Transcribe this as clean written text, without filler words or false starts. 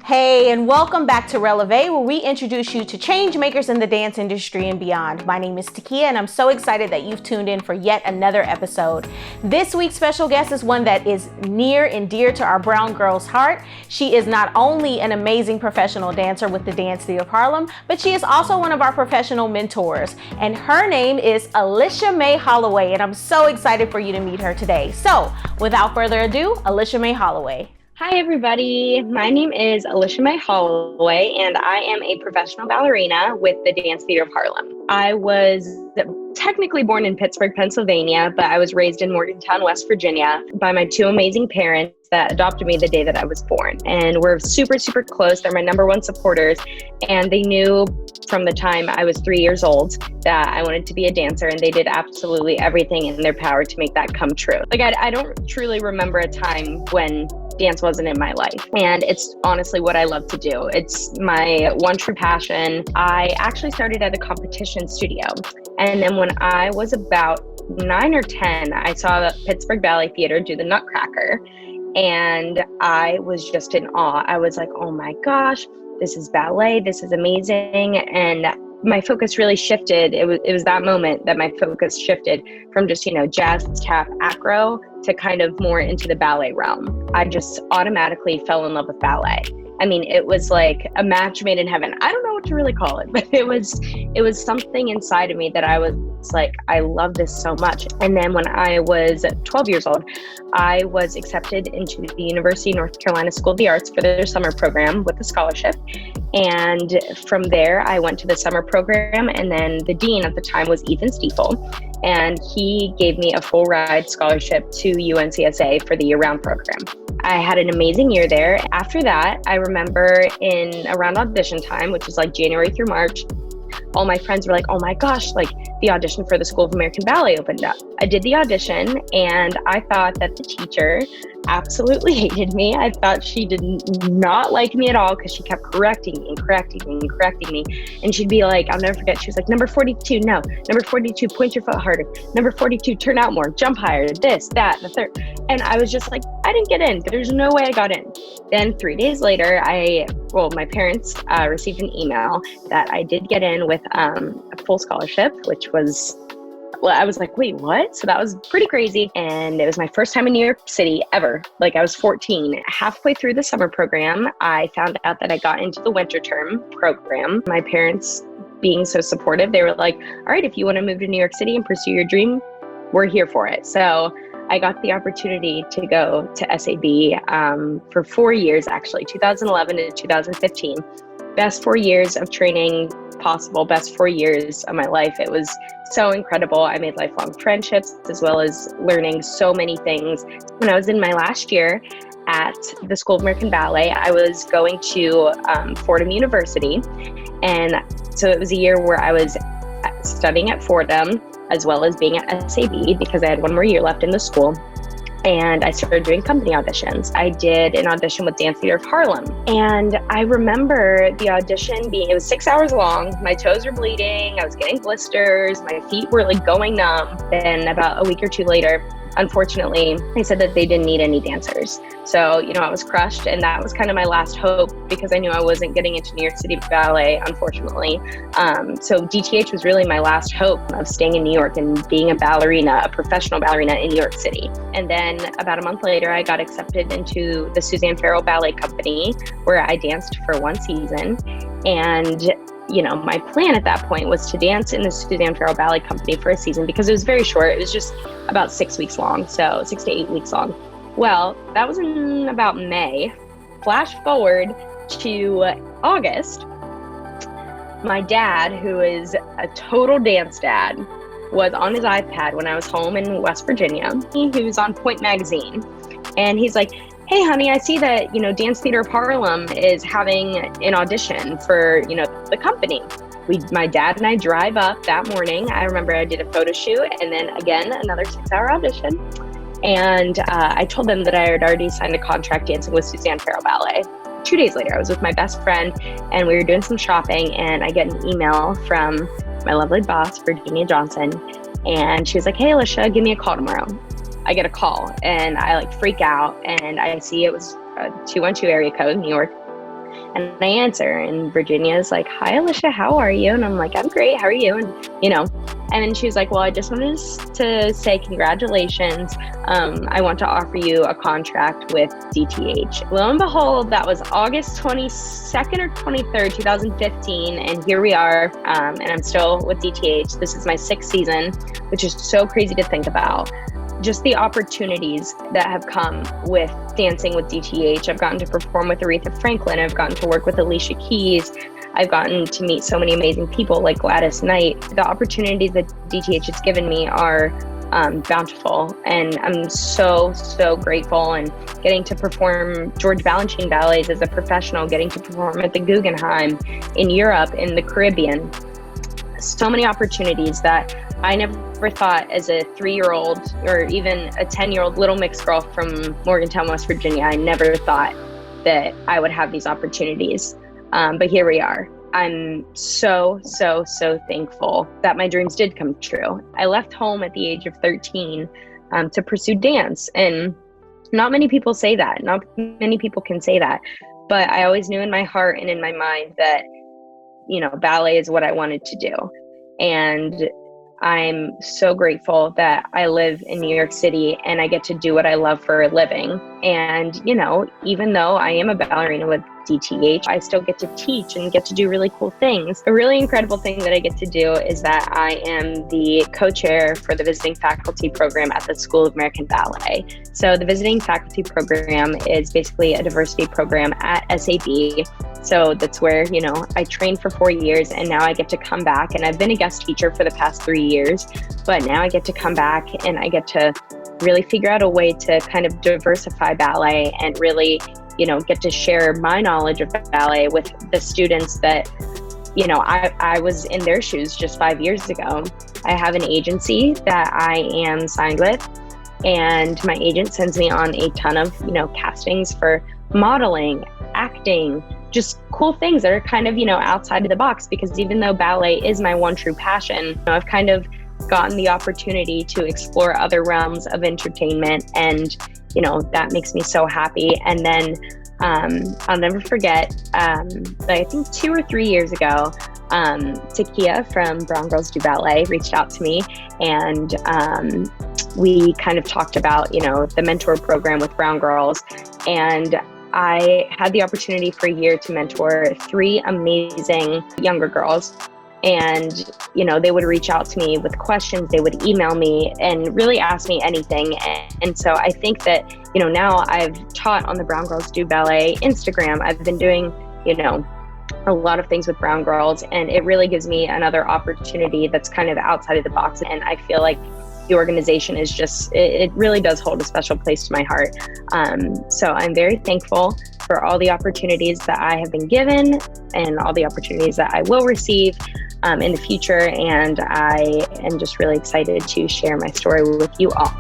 Hey, and welcome back to Releve, where we introduce you to change makers in the dance industry and beyond. My name is Takia, and I'm so excited that you've tuned in for yet another episode. This week's special guest is one that is near and dear to our Brown Girls' heart. She is not only an amazing professional dancer with the Dance Theatre of Harlem, but she is also one of our professional mentors. And her name is Alicia Mae Holloway, and I'm so excited for you to meet her today. So, without further ado, Alicia Mae Holloway. Hi, everybody. My name is Alicia Mae Holloway, and I am a professional ballerina with the Dance Theatre of Harlem. I was technically born in Pittsburgh, Pennsylvania, but I was raised in Morgantown, West Virginia by my two amazing parents that adopted me the day that I was born. And we're super, super close. They're my number one supporters. And they knew from the time I was 3 years old that I wanted to be a dancer, and they did absolutely everything in their power to make that come true. I don't truly remember a time when dance wasn't in my life. And it's honestly what I love to do. It's my one true passion. I actually started at a competition studio. And then when I was about 9 or 10, I saw the Pittsburgh Ballet Theater do the Nutcracker. And I was just in awe. I was like, oh my gosh, this is ballet. This is amazing. And my focus really shifted. It was that moment that my focus shifted from just, jazz, tap, acro to kind of more into the ballet realm. I just automatically fell in love with ballet. I mean, it was like a match made in heaven. I don't know what to really call it, but it was something inside of me that I was like, I love this so much. And then when I was 12 years old, I was accepted into the University of North Carolina School of the Arts for their summer program with a scholarship. And from there, I went to the summer program, and then the dean at the time was Ethan Stiefel, and he gave me a full ride scholarship to UNCSA for the year-round program. I had an amazing year there. After that, I remember in around audition time, which was like January through March, all my friends were like, oh my gosh, like the audition for the School of American Ballet opened up. I did the audition, and I thought that the teacher absolutely hated me. I thought she did not like me at all because she kept correcting me. And she'd be like, I'll never forget, she was like, number 42, no. Number 42, point your foot harder. Number 42, turn out more, jump higher, this, that, the third. And I was just like, I didn't get in. There's no way I got in. Then 3 days later, my parents received an email that I did get in with a full scholarship, which was, I was like, wait, what? So that was pretty crazy. And it was my first time in New York City ever. Like, I was 14. Halfway through the summer program, I found out that I got into the winter term program. My parents, being so supportive, they were like, all right, if you want to move to New York City and pursue your dream, we're here for it. So I got the opportunity to go to SAB for 4 years, actually, 2011 to 2015. Best 4 years of training possible, best 4 years of my life. It was so incredible. I made lifelong friendships as well as learning so many things. When I was in my last year at the School of American Ballet, I was going to Fordham University. And so it was a year where I was studying at Fordham as well as being at SAB because I had one more year left in the school. And I started doing company auditions. I did an audition with Dance Theatre of Harlem. And I remember the audition it was 6 hours long. My toes were bleeding. I was getting blisters. My feet were like going numb. Then about a week or two later, unfortunately, they said that they didn't need any dancers. So, I was crushed, and that was kind of my last hope because I knew I wasn't getting into New York City Ballet, unfortunately. So DTH was really my last hope of staying in New York and being a professional ballerina in New York City. And then about a month later, I got accepted into the Suzanne Farrell Ballet Company, where I danced for one season. And my plan at that point was to dance in the Suzanne Farrell Ballet Company for a season because it was very short. It was just about 6 weeks long, so 6 to 8 weeks long. Well, that was in about May. Flash forward to August. My dad, who is a total dance dad, was on his iPad when I was home in West Virginia. He was on Point Magazine, and he's like, hey, honey, I see that, Dance Theatre of Harlem is having an audition for, the company. My dad and I drive up that morning. I remember I did a photo shoot and then again, another 6-hour audition. And I told them that I had already signed a contract dancing with Suzanne Farrell Ballet. 2 days later, I was with my best friend and we were doing some shopping, and I get an email from my lovely boss, Virginia Johnson. And she was like, hey, Alicia, give me a call tomorrow. I get a call and I freak out, and I see it was a 212 area code, New York. And I answer, and Virginia's like, "Hi, Alicia, how are you?" And I'm like, "I'm great. How are you?" And then she was like, "Well, I just wanted to say congratulations. I want to offer you a contract with DTH." Lo and behold, that was August 22nd or 23rd, 2015. And here we are. And I'm still with DTH. This is my 6th season, which is so crazy to think about. Just the opportunities that have come with dancing with DTH. I've gotten to perform with Aretha Franklin. I've gotten to work with Alicia Keys. I've gotten to meet so many amazing people like Gladys Knight. The opportunities that DTH has given me are bountiful, and I'm so, so grateful. And getting to perform George Balanchine ballets as a professional, getting to perform at the Guggenheim in Europe, in the Caribbean. So many opportunities that I never thought as a 3-year-old or even a 10-year-old little mixed girl from Morgantown, West Virginia. I never thought that I would have these opportunities. But here we are. I'm so, so, so thankful that my dreams did come true. I left home at the age of 13 to pursue dance. And not many people say that. Not many people can say that. But I always knew in my heart and in my mind that, ballet is what I wanted to do. And I'm so grateful that I live in New York City and I get to do what I love for a living. And, even though I am a ballerina with DTH, I still get to teach and get to do really cool things. A really incredible thing that I get to do is that I am the co-chair for the visiting faculty program at the School of American Ballet. So the visiting faculty program is basically a diversity program at SAB. So that's where, I trained for 4 years and now I get to come back, and I've been a guest teacher for the past 3 years, but now I get to come back and I get to really figure out a way to kind of diversify ballet and really, get to share my knowledge of ballet with the students that, I was in their shoes just 5 years ago. I have an agency that I am signed with, and my agent sends me on a ton of, castings for modeling, acting, just cool things that are kind of, outside of the box, because even though ballet is my one true passion, I've kind of gotten the opportunity to explore other realms of entertainment, and that makes me so happy. And then I'll never forget, I think 2 or 3 years ago, Takia from Brown Girls Do Ballet reached out to me, and we kind of talked about, the mentor program with Brown Girls. And I had the opportunity for a year to mentor 3 amazing younger girls. And, they would reach out to me with questions, they would email me and really ask me anything. And so I think that, now I've taught on the Brown Girls Do Ballet Instagram. I've been doing, a lot of things with Brown Girls, and it really gives me another opportunity that's kind of outside of the box. And I feel like the organization is just, it really does hold a special place to my heart. So I'm very thankful for all the opportunities that I have been given and all the opportunities that I will receive in the future. And I am just really excited to share my story with you all.